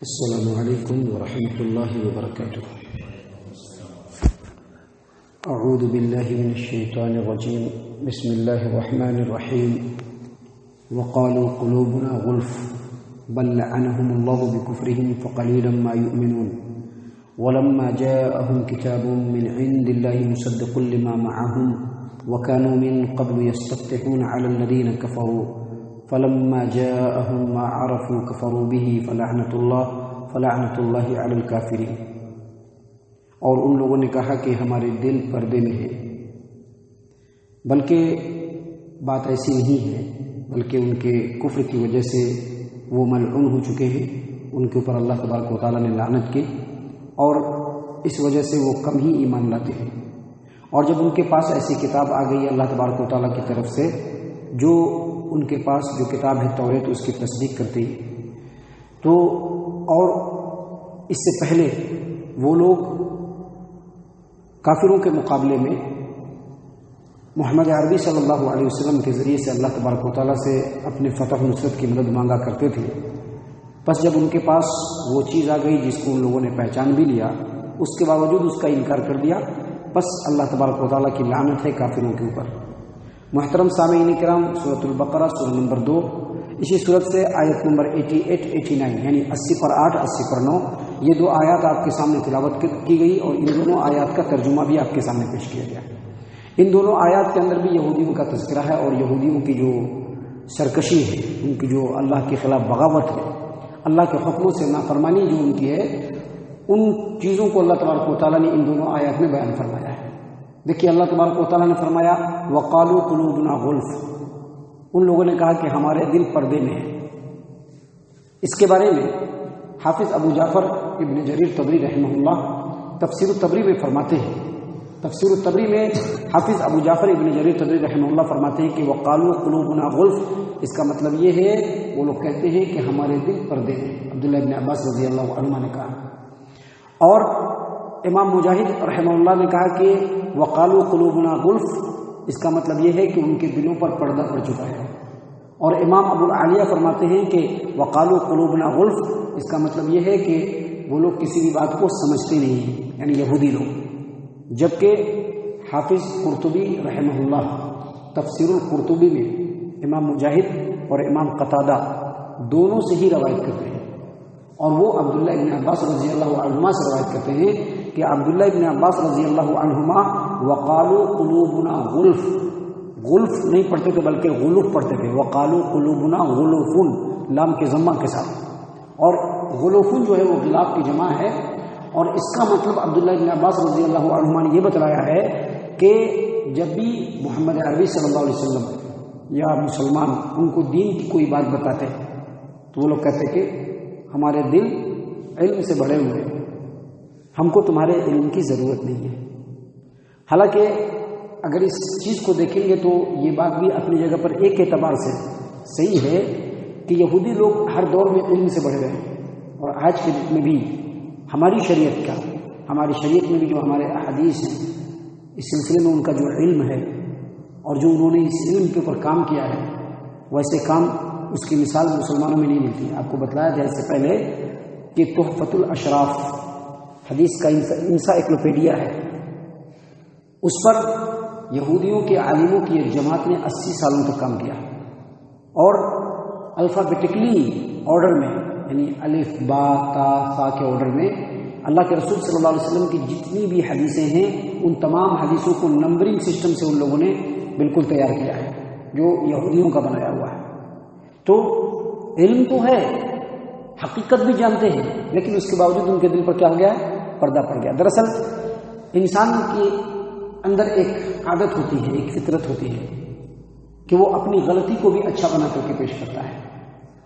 السلام علیکم ورحمۃ اللہ وبرکاتہ۔ اعوذ باللہ من الشیطان الرجیم، بسم اللہ الرحمن الرحیم۔ وقالوا قلوبنا غلف بل لعنهم اللہ بکفرهم فقلیلا ما یؤمنون ولما جاءهم کتاب من عند اللہ مصدق لما معهم وكانوا من قبل يستفتحون على الذين كفروا فلما جاءهم ما عرفوا كفروا به فلعنة الله على الكافرين۔ اور ان لوگوں نے کہا کہ ہمارے دل پردے میں ہیں، بلکہ بات ایسی نہیں ہے، بلکہ ان کے کفر کی وجہ سے وہ ملعون ہو چکے ہیں، ان کے اوپر اللہ تبارک و تعالیٰ نے لعنت کی اور اس وجہ سے وہ کم ہی ایمان لاتے ہیں۔ اور جب ان کے پاس ایسی کتاب آ گئی اللہ تبارک و تعالیٰ کی طرف سے، جو ان کے پاس جو کتاب ہے توریت اس کی تصدیق کرتی، تو اور اس سے پہلے وہ لوگ کافروں کے مقابلے میں محمد عربی صلی اللہ علیہ وسلم کے ذریعے سے اللہ تبارک و تعالیٰ سے اپنے فتح و نصرت کی مدد مانگا کرتے تھے۔ بس جب ان کے پاس وہ چیز آ گئی جس کو ان لوگوں نے پہچان بھی لیا، اس کے باوجود اس کا انکار کر دیا، بس اللہ تبارک و تعالیٰ کی لعنت ہے کافروں کے اوپر۔ محترم سامعین کرام، سورۃ البقرہ سورہ نمبر 2، اسی صورت سے آیت نمبر 88-89 یعنی 80 پر 8 80 پر 9، یہ دو آیات آپ کے سامنے تلاوت کی گئی اور ان دونوں آیات کا ترجمہ بھی آپ کے سامنے پیش کیا گیا۔ ان دونوں آیات کے اندر بھی یہودیوں کا تذکرہ ہے اور یہودیوں کی جو سرکشی ہے، ان کی جو اللہ کے خلاف بغاوت ہے، اللہ کے حکموں سے نافرمانی جو ان کی ہے، ان چیزوں کو اللہ تبارک و تعالیٰ نے ان دونوں آیات میں بیان فرمایا ہے۔ دیکھیے اللہ تبارک و تعالیٰ نے فرمایا وقالوا قلوبنا غلف، ان لوگوں نے کہا کہ ہمارے دل پردے میں ہیں۔ اس کے بارے میں حافظ ابو جعفر ابن جریر طبری رحمہ اللہ تفسیر الطبری میں فرماتے ہیں، تفسیر الطبری میں حافظ ابو جعفر ابن جریر طبری رحمہ اللہ فرماتے ہیں کہ وقالوا قلوبنا غلف، اس کا مطلب یہ ہے وہ لوگ کہتے ہیں کہ ہمارے دل پردے ہیں۔ عبداللہ ابن عباس رضی اللہ عنہ نے کہا، اور امام مجاہد رحمہ اللہ نے کہا کہ وقالوا قلوبنا غلف، اس کا مطلب یہ ہے کہ ان کے دلوں پر پردہ پڑ چکا ہے۔ اور امام ابو العالیہ فرماتے ہیں کہ وقالوا قلوبنا غلف، اس کا مطلب یہ ہے کہ وہ لوگ کسی بھی بات کو سمجھتے نہیں ہیں، یعنی یہودی لوگ۔ جبکہ حافظ قرطبی رحمہ اللہ تفسیر القرطبی میں امام مجاہد اور امام قتادہ دونوں سے ہی روایت کرتے ہیں، اور وہ عبداللہ ابن عباس رضی اللہ عنہما سے روایت کرتے ہیں کہ عبداللہ ابن عباس رضی اللہ عنہما وقالوا قلوبنا غلف، غلف نہیں پڑھتے تھے بلکہ غلوف پڑھتے تھے، وقالوا قلوبنا غلوفن لام کے ضمہ کے ساتھ، اور غلوفن جو ہے وہ غلاف کی جمع ہے۔ اور اس کا مطلب عبداللہ ابن عباس رضی اللہ عنہما نے یہ بتلایا ہے کہ جب بھی محمد عربی صلی اللہ علیہ وسلم یا مسلمان ان کو دین کی کوئی بات بتاتے تو وہ لوگ کہتے کہ ہمارے دل علم سے بڑھے ہوئے، ہم کو تمہارے علم کی ضرورت نہیں ہے۔ حالانکہ اگر اس چیز کو دیکھیں گے تو یہ بات بھی اپنی جگہ پر ایک اعتبار سے صحیح ہے کہ یہودی لوگ ہر دور میں علم سے بڑھ گئے ہیں، اور آج کے دن میں بھی ہماری شریعت میں بھی جو ہمارے احادیث ہیں، اس سلسلے میں ان کا جو علم ہے اور جو انہوں نے اس علم کے اوپر کام کیا ہے، ویسے کام اس کی مثال مسلمانوں میں نہیں ملتی۔ آپ کو بتلایا جائے اس سے پہلے کہ تحفۃ الاشراف حدیث کا انسائکلوپیڈیا ہے، اس پر یہودیوں کے عالموں کی ایک جماعت نے 80 سالوں تک کام کیا، اور الفابیٹکلی آرڈر میں، یعنی الف با تا سا کے آرڈر میں اللہ کے رسول صلی اللہ علیہ وسلم کی جتنی بھی حدیثیں ہیں ان تمام حدیثوں کو نمبرنگ سسٹم سے ان لوگوں نے بالکل تیار کیا ہے، جو یہودیوں کا بنایا ہوا ہے۔ تو علم تو ہے، حقیقت بھی جانتے ہیں، لیکن اس کے باوجود ان کے دل پر کیا ہو گیا ہے؟ پردہ پڑ گیا۔ دراصل انسان کے اندر ایک عادت ہوتی ہے، ایک فطرت ہوتی ہے کہ وہ اپنی غلطی کو بھی اچھا بنا کر کے پیش کرتا ہے،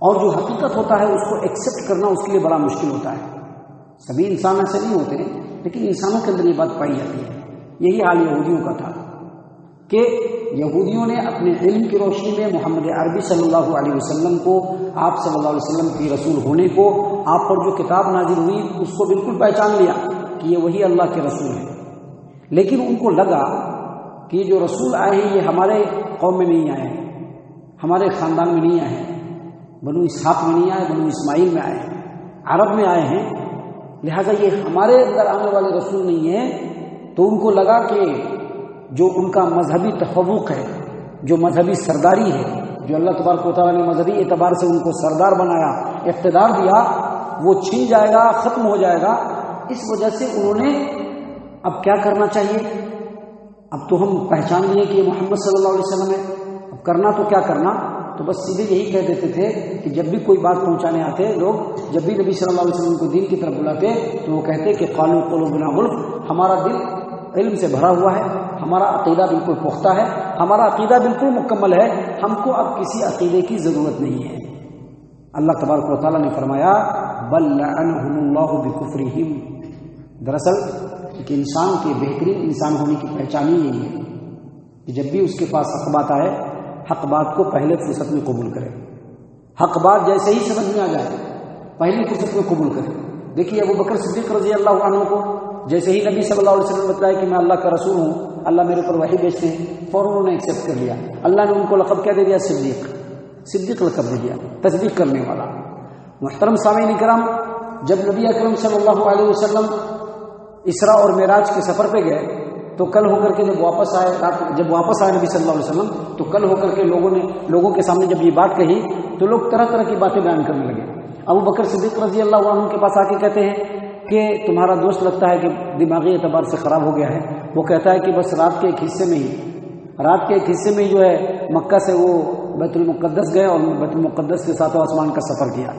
اور جو حقیقت ہوتا ہے اس کو ایکسیپٹ کرنا اس کے لیے بڑا مشکل ہوتا ہے۔ سبھی انسان ایسے نہیں ہوتے ہیں، لیکن انسانوں کے اندر یہ بات پائی جاتی ہے۔ یہی حال یہودیوں کا تھا کہ یہودیوں نے اپنے علم کی روشنی میں محمد عربی صلی اللہ علیہ وسلم کو، آپ صلی اللہ علیہ وسلم کی رسول ہونے کو، آپ پر جو کتاب نازل ہوئی اس کو بالکل پہچان لیا کہ یہ وہی اللہ کے رسول ہیں، لیکن ان کو لگا کہ یہ جو رسول آئے ہیں یہ ہمارے قوم میں نہیں آئے ہیں، ہمارے خاندان میں نہیں آئے ہیں، بنو اسحاق میں نہیں آئے، بنو اسماعیل میں آئے ہیں، عرب میں آئے ہیں، لہذا یہ ہمارے اندر آنے والے رسول نہیں ہیں. تو ان کو لگا کہ جو ان کا مذہبی تفوق ہے، جو مذہبی سرداری ہے، جو اللہ تبارک و تعالیٰ نے مذہبی اعتبار سے ان کو سردار بنایا، اقتدار دیا، وہ چھن جائے گا، ختم ہو جائے گا. اس وجہ سے انہوں نے اب کیا کرنا چاہیے؟ اب تو ہم پہچان لیے کہ یہ محمد صلی اللہ علیہ وسلم ہے، اب کرنا تو کیا کرنا؟ تو بس سیدھے یہی کہہ دیتے تھے کہ جب بھی کوئی بات پہنچانے آتے لوگ، جب بھی نبی صلی اللہ علیہ وسلم کو دین کی طرف بلاتے تو وہ کہتے کہ قالوا قلوبنا غلف، ہمارا دل علم سے بھرا ہوا ہے، ہمارا عقیدہ بالکل پختہ ہے، ہمارا عقیدہ بالکل مکمل ہے، ہم کو اب کسی عقیدے کی ضرورت نہیں ہے. اللہ تبارک و تعالیٰ نے فرمایا بل لعنہم اللہ بکفرہم. دراصل ایک انسان کے بہترین انسان ہونے کی پہچان ہی یہی ہے کہ جب بھی اس کے پاس حق بات آئے، حق بات کو پہلے فرصت میں قبول کرے. حق بات جیسے ہی سمجھ میں آ جائے پہلی فرصت میں قبول کرے. دیکھیے ابو بکر صدیق رضی اللہ عنہ کو جیسے ہی نبی صلی اللہ علیہ وسلم نے بتایا کہ میں اللہ کا رسول ہوں، اللہ میرے پر وحی بھیجتے ہیں، فوراً انہوں نے ایکسیپٹ کر لیا. اللہ نے ان کو لقب کیا دے دیا؟ صدیق. صدیق لقب دے دیا، تصدیق کرنے والا. محترم سامعین کرام، جب نبی اکرم صلی اللہ علیہ وسلم اسراء اور معراج کے سفر پہ گئے تو کل ہو کر کے جب واپس آئے نبی صلی اللہ علیہ وسلم، تو کل ہو کر کے لوگوں کے سامنے جب یہ بات کہی تو لوگ طرح طرح کی باتیں بیان کرنے لگے. ابو بکر صدیق رضی اللہ عنہ کے پاس آ کے کہتے ہیں کہ تمہارا دوست لگتا ہے کہ دماغی اعتبار سے خراب ہو گیا ہے. وہ کہتا ہے کہ بس رات کے ایک حصے میں جو ہے مکہ سے وہ بیت المقدس گئے اور بیت المقدس کے ساتھ آسمان کا سفر کیا.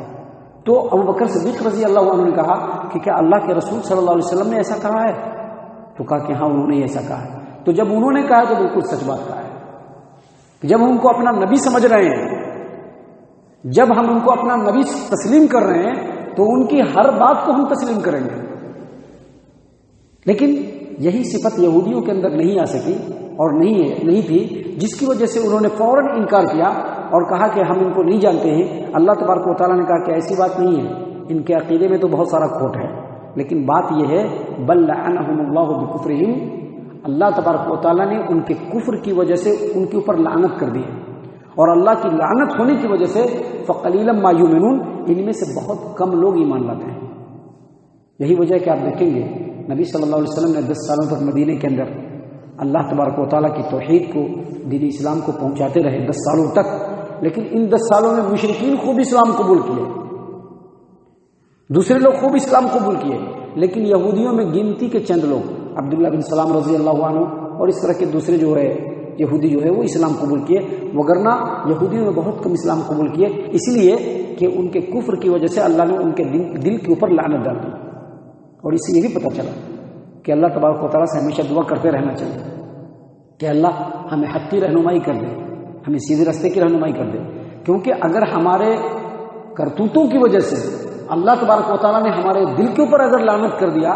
تو ابو بکر صدیق رضی اللہ عنہ نے کہا کہ کیا اللہ کے رسول صلی اللہ علیہ وسلم نے ایسا کہا ہے؟ تو کہا کہ ہاں انہوں نے ایسا کہا ہے. تو جب انہوں نے کہا تو بالکل سچ بات کہا ہے. جب ہم ان کو اپنا نبی سمجھ رہے ہیں، جب ہم ان کو اپنا نبی تسلیم کر رہے ہیں تو ان کی ہر بات کو ہم تسلیم کریں گے. لیکن یہی صفت یہودیوں کے اندر نہیں آ سکی اور نہیں تھی، جس کی وجہ سے انہوں نے فوراً انکار کیا اور کہا کہ ہم ان کو نہیں جانتے ہیں. اللہ تبارک و تعالیٰ نے کہا کہ ایسی بات نہیں ہے، ان کے عقیدے میں تو بہت سارا کھوٹ ہے، لیکن بات یہ ہے بل لعنہم اللہ بکفرہم، اللہ تبارک و تعالیٰ نے ان کے کفر کی وجہ سے ان کے اوپر لعنت کر دی ہے. اور اللہ کی لعنت ہونے کی وجہ سے فقلیلا ما یؤمنون، ان میں سے بہت کم لوگ ایمان لاتے ہیں. یہی وجہ ہے کہ آپ دیکھیں گے نبی صلی اللہ علیہ وسلم نے 10 سالوں تک مدینے کے اندر اللہ تبارک و تعالیٰ کی توحید کو، دین اسلام کو پہنچاتے رہے 10 سالوں تک. لیکن ان 10 سالوں میں مشرکین خوب اسلام قبول کیے، دوسرے لوگ خوب اسلام قبول کیے، لیکن یہودیوں میں گنتی کے چند لوگ، عبداللہ بن سلام رضی اللہ عنہ اور اس طرح کے دوسرے یہودی جو ہے وہ اسلام قبول کیے. وگرنہ یہودیوں نے بہت کم اسلام قبول کیے، اس لیے کہ ان کے کفر کی وجہ سے اللہ نے ان کے دل کے اوپر لعنت ڈال دی. اور اس سے یہ بھی پتہ چلا کہ اللہ تبارک و تعالیٰ سے ہمیشہ دعا کرتے رہنا چاہیے کہ اللہ ہمیں حق کی رہنمائی کر دے، ہمیں سیدھے راستے کی رہنمائی کر دے. کیونکہ اگر ہمارے کرتوتوں کی وجہ سے اللہ تبارک و تعالیٰ نے ہمارے دل کے اوپر اگر لعنت کر دیا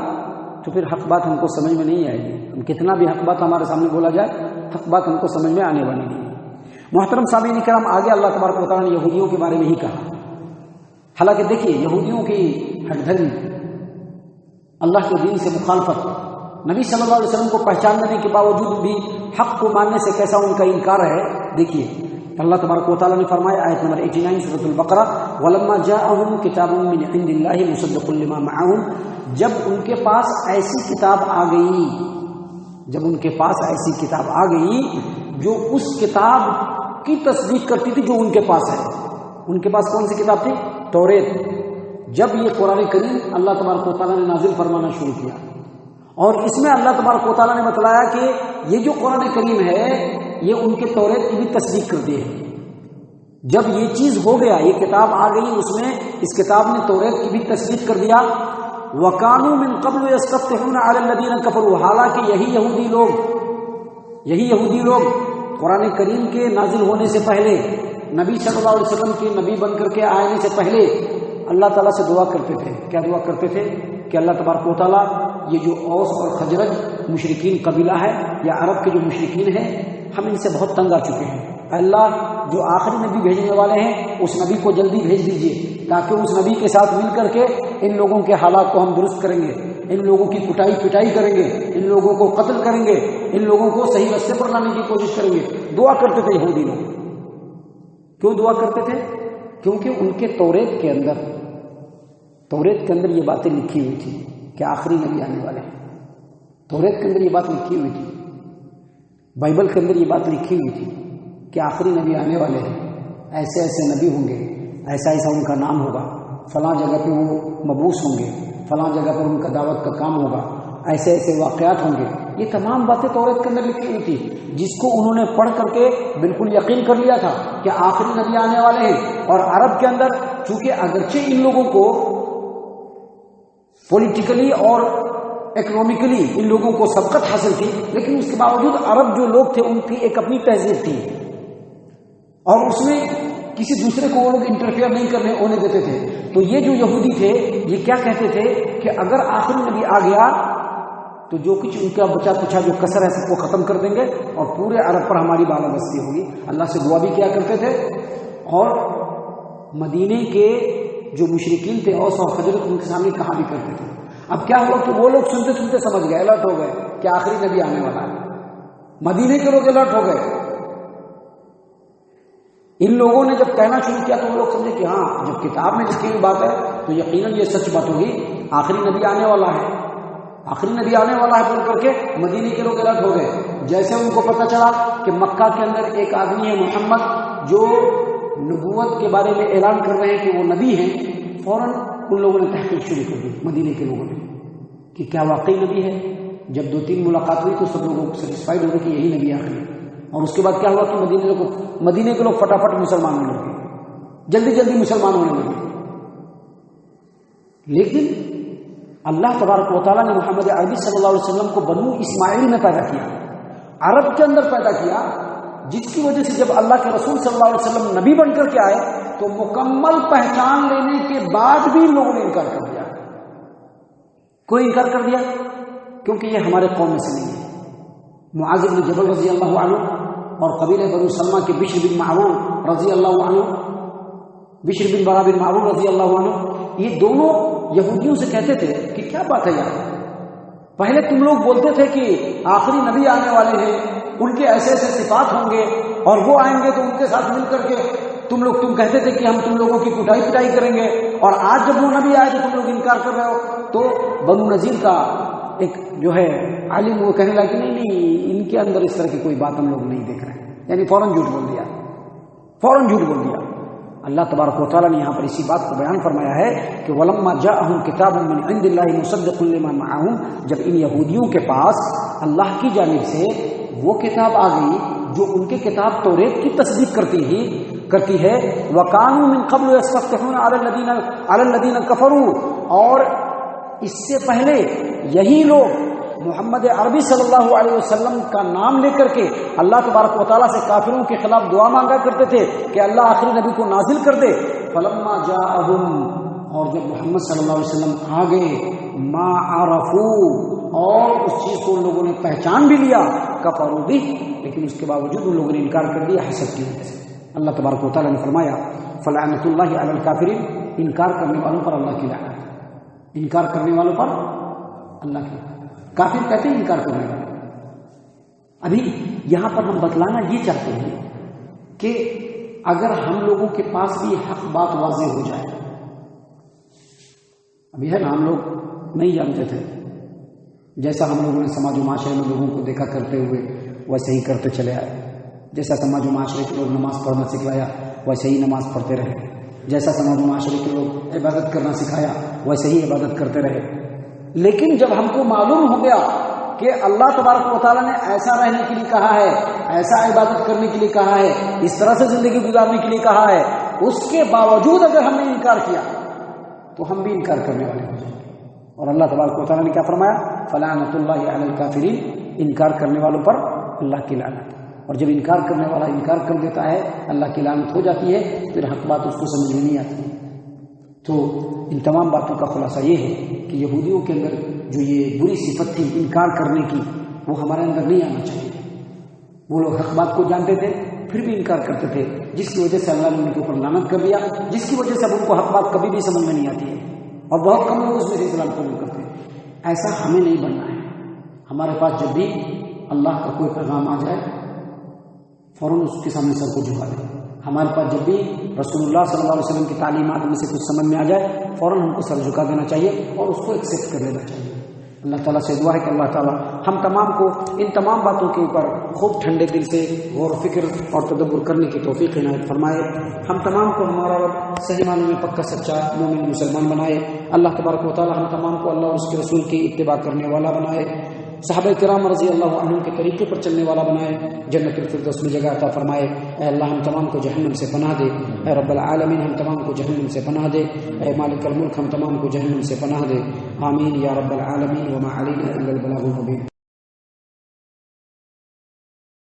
تو پھر حق بات ہم کو سمجھ میں نہیں آئے گی. ہم کتنا بھی حق بات ہمارے سامنے بولا جائے، حق بات ہم کو سمجھ میں آنے والی نہیں. محترم سامعین کرام، آگے اللہ تبارک و تعالیٰ نے یہودیوں کے بارے میں ہی کہا. حالانکہ دیکھیے یہودیوں کی ہٹ دھرمی، اللہ کے دین سے مخالفت، نبی صلی اللہ علیہ وسلم کو پہچاننے کے باوجود بھی حق کو ماننے سے کیسا ان کا انکار ہے. دیکھیے اللہ تبارک و تعالیٰ نے فرمایا آیت نمبر 89 سورۃ البقرہ، وَلَمَّا جَاءَهُمْ كِتَابٌ مِّنْ عِندِ اللَّهِ مُصَدِّقٌ لِّمَا مَعَهُمْ، جب ان کے پاس ایسی کتاب آ گئی جو اس کتاب کی تصدیق کرتی تھی جو ان کے پاس ہے. ان کے پاس کون سی کتاب تھی؟ توریت. جب یہ قرآن کریم اللہ تبارک و تعالیٰ نے نازل فرمانا شروع کیا اور اس میں اللہ تبارک و تعالیٰ نے بتلایا کہ یہ جو قرآن کریم ہے یہ ان کے توریت کی بھی تصدیق کرتی ہے. جب یہ چیز ہو گیا، یہ کتاب آ گئی، اس میں اس کتاب نے توریت کی بھی تصدیق کر دیا. وَكَانُوا مِن قَبْلُ يَسْتَفْتِحُونَ عَلَى الَّذِينَ كَفَرُوا، حالانکہ یہی یہودی لوگ قرآن کریم کے نازل ہونے سے پہلے، نبی صلی اللہ علیہ وسلم کے نبی بن کر کے آنے سے پہلے اللہ تعالیٰ سے دعا کرتے تھے. کیا دعا کرتے تھے؟ کہ اللہ تبارک و تعالیٰ یہ جو اوس اور خزرج مشرکین قبیلہ ہے یا عرب کے جو مشرکین ہیں، ہم ان سے بہت تنگ آ چکے ہیں. اللہ جو آخری نبی بھیجنے والے ہیں اس نبی کو جلدی بھیج دیجئے تاکہ اس نبی کے ساتھ مل کر کے ان لوگوں کے حالات کو ہم درست کریں گے، ان لوگوں کی پٹائی کریں گے، ان لوگوں کو قتل کریں گے، ان لوگوں کو صحیح راستے پر لانے کی کوشش کریں گے. دعا کرتے تھے یہودی لوگ. کیوں دعا کرتے تھے؟ کیونکہ ان کے توریت کے اندر توریت کے اندر یہ باتیں لکھی ہوئی تھی کہ آخری نبی آنے والے ہیں، توریت کے اندر یہ بات لکھی ہوئی تھی، بائبل کے اندر یہ بات لکھی ہوئی تھی کہ آخری نبی آنے والے ہیں، ایسے ایسے نبی ہوں گے، ایسا ایسا ان کا نام ہوگا، فلاں جگہ پہ وہ مبعوث ہوں گے، فلاں جگہ پر ان کا دعوت کا کام ہوگا، ایسے ایسے واقعات ہوں گے. یہ تمام باتیں توریت کے اندر لکھی ہوئی تھی، جس کو انہوں نے پڑھ کر کے بالکل یقین کر لیا تھا کہ آخری نبی آنے والے ہیں. اور عرب کے اندر چونکہ اگرچہ ان لوگوں کو پولیٹیکلی اور اکنامکلی ان لوگوں کو سبقت حاصل تھی، لیکن اس کے باوجود عرب جو لوگ تھے ان کی ایک اپنی تہذیب تھی، اور اس میں کسی دوسرے کو وہ لوگ انٹرفیئر نہیں ہونے دیتے تھے. تو یہ جو یہودی تھے یہ کیا کہتے تھے کہ اگر آخری نبی آ گیا تو جو کچھ ان کا بچا کچھا جو کسر ہے سب کو ختم کر دیں گے اور پورے عرب پر ہماری بالادستی ہوگی. اللہ سے دعا بھی کیا کرتے تھے. اور مدینے کے جو مشرکین تھے اوس اور خزرج ان کے سامنے کہا بھی کرتے تھے. اب کیا ہوا کہ وہ لوگ سنتے سنتے سمجھ گئے، الرٹ ہو گئے کہ آخری نبی آنے والا ہے. مدینے کے لوگ الرٹ ہو گئے. ان لوگوں نے جب کہنا شروع کیا تو وہ لوگ سمجھے کہ ہاں جب کتاب میں لکھی ہوئی بات ہے تو یقیناً یہ سچ بات ہوگی، آخری نبی آنے والا ہے، آخری نبی آنے والا ہے بول کر کے مدینے کے لوگ الرٹ ہو گئے. جیسے ان کو پتہ چلا کہ مکہ کے اندر ایک آدمی ہے محمد جو نبوت کے بارے میں اعلان کر رہے ہیں کہ وہ نبی ہیں، فوراً ان لوگوں نے تحقیق شروع کر دی مدینے کے لوگوں نے کہ کیا واقعی نبی ہے. جب 2-3 ملاقات ہوئی تو سب لوگوں کو سیٹسفائیڈ ہو گئے کہ یہی نبی آخری. اور اس کے بعد کیا ہوا کہ مدینے کے لوگ فٹافٹ مسلمان ہونے لگے، جلدی جلدی مسلمان ہونے لگے. لیکن اللہ تبارک و تعالیٰ نے محمد عربی صلی اللہ علیہ وسلم کو بنو اسماعیل میں پیدا کیا، عرب کے اندر پیدا کیا، جس کی وجہ سے جب اللہ کے رسول صلی اللہ علیہ وسلم نبی بن کر کے آئے تو مکمل پہچان لینے کے بعد بھی لوگوں نے انکار کر دیا. کوئی انکار کر دیا کیونکہ یہ ہمارے قوم میں سے نہیں ہے. معاذ بن جبل رضی اللہ عنہ اور قبیلہ بنو سلمہ کے بشر بن معروف رضی اللہ عنہ، بشر بن برا بن معروف رضی اللہ عنہ، یہ دونوں یہودیوں سے کہتے تھے کہ کیا بات ہے یار، پہلے تم لوگ بولتے تھے کہ آخری نبی آنے والے ہیں، ان کے ایسے ایسے صفات ہوں گے اور وہ آئیں گے تو ان کے ساتھ مل کر کے تم کہتے تھے کہ ہم تم لوگوں کی کٹائی پٹائی کریں گے، اور آج جب وہ نبی آئے تو تم لوگ انکار کر رہے ہو. تو بنو نذیر کا ایک جو ہے عالم وہ کہنے لگا کہ نہیں ان کے اندر اس طرح کی کوئی بات ہم لوگ نہیں دیکھ رہے ہیں، یعنی فوراً جھوٹ بول دیا، فوراً جھوٹ بول دیا. اللہ تبارک و تعالیٰ نے یہاں پر اسی بات کو بیان فرمایا ہے کہ وَلَمَّا جَاءَهُمْ كِتَابٌ مِّنْ عِندِ اللَّهِ مُصَدِّقٌ لِّمَا مَعَهُمْ، جب ان یہودیوں کے پاس اللہ کی جانب سے وہ کتاب آ گئی جو ان کے کتاب توریت کی تصدیق کرتی ہے، وَكَانُوا مِن قَبْلُ يَسْتَفْتِحُونَ عَلَى الَّذِينَ كَفَرُوا، اور اس سے پہلے یہی لوگ محمد عربی صلی اللہ علیہ وسلم کا نام لے کر کے اللہ تبارک و تعالیٰ سے کافروں کے خلاف دعا مانگا کرتے تھے کہ اللہ آخری نبی کو نازل کر دے. فلما جاءہم، اور جب محمد صلی اللہ علیہ وسلم آ گئے، ما عرفوا، اور اس چیز کو ان لوگوں نے پہچان بھی لیا، کفروا بھی، لیکن اس کے باوجود ان لوگوں نے انکار کر دیا حسد کی وجہ سے. اللہ تبارک و تعالیٰ نے فرمایا فلعنۃ اللہ علی الکافرین، انکار کرنے والوں پر اللہ کی لعنت، انکار کرنے والوں پر اللہ کی. کافر کہتے ہیں انکار کرنے والے. ابھی یہاں پر ہم بتلانا یہ چاہتے ہیں کہ اگر ہم لوگوں کے پاس بھی حق بات واضح ہو جائے، ابھی ہے نا ہم لوگ نہیں جانتے تھے، جیسا ہم لوگوں نے سماج و معاشرے میں لوگوں کو دیکھا کرتے ہوئے ویسے ہی کرتے چلے آئے، جیسا سماج و معاشرے کے لوگ نماز پڑھنا سکھلایا ویسے ہی نماز پڑھتے رہے، جیسا سماج و معاشرے کے لوگ عبادت کرنا سکھایا ویسے ہی عبادت کرتے رہے. لیکن جب ہم کو معلوم ہو گیا کہ اللہ تبارک و تعالیٰ نے ایسا رہنے کے لیے کہا ہے، ایسا عبادت کرنے کے لیے کہا ہے، اس طرح سے زندگی گزارنے کے لیے کہا ہے، اس کے باوجود اگر ہم نے انکار کیا تو ہم بھی انکار کرنے والے ہو جائیں گے. اور اللہ تبارک و تعالیٰ نے کیا فرمایا؟ فلعنۃ اللہ علی الکافرین، انکار کرنے والوں پر اللہ کی لعنت. اور جب انکار کرنے والا انکار کر دیتا ہے اللہ کی لعنت ہو جاتی ہے، پھر حق بات اس کو سمجھ میں نہیں آتی. تو ان تمام باتوں کا خلاصہ یہ ہے کہ یہودیوں کے اندر جو یہ بری صفت تھی انکار کرنے کی، وہ ہمارے اندر نہیں آنا چاہیے. وہ لوگ حق بات کو جانتے تھے پھر بھی انکار کرتے تھے، جس کی وجہ سے اللہ نے ان کے اوپر لعنت کر دیا، جس کی وجہ سے اب ان کو حق بات کبھی بھی سمجھ میں نہیں آتی ہے، اور بہت کم لوگ اس میں سے اسلام قبول کرتے ہیں. ایسا ہمیں نہیں بننا ہے. ہمارے پاس جب بھی اللہ کا کوئی پیغام آ جائے فوراً اس کے سامنے سر کو جھکا دیں. ہمارے پاس جب بھی رسول اللہ صلی اللہ علیہ وسلم کی تعلیمات میں سے کچھ سمجھ میں آ جائے فوراً ہم کو سر جھکا دینا چاہیے اور اس کو ایکسیپٹ کر لینا چاہیے۔ اللہ تعالیٰ سے دعا ہے کہ اللہ تعالیٰ ہم تمام کو ان تمام باتوں کے اوپر خوب ٹھنڈے دل سے غور و فکر اور تدبر کرنے کی توفیق عنایت فرمائے۔ ہم تمام کو ہمارا رب صحیح معنوں میں پکا سچا مومن مسلمان بنائے۔ اللہ تبارک و تعالیٰ ہم تمام کو اللہ اور اس کے رسول کی اتباع کرنے والا بنائے، صحابہ کرام رضی اللہ عنہم کے طریقے پر چلنے والا بنائے، جنت الفردوس میں جگہ عطا فرمائے۔ اے اللہ ہم تمام کو جہنم سے پناہ دے، اے رب العالمین ہم تمام کو جہنم سے پناہ دے، اے مالک الملک ہم تمام کو جہنم سے پناہ دے، آمین یا رب العالمین۔ وما علینا الا البلاغ المبین۔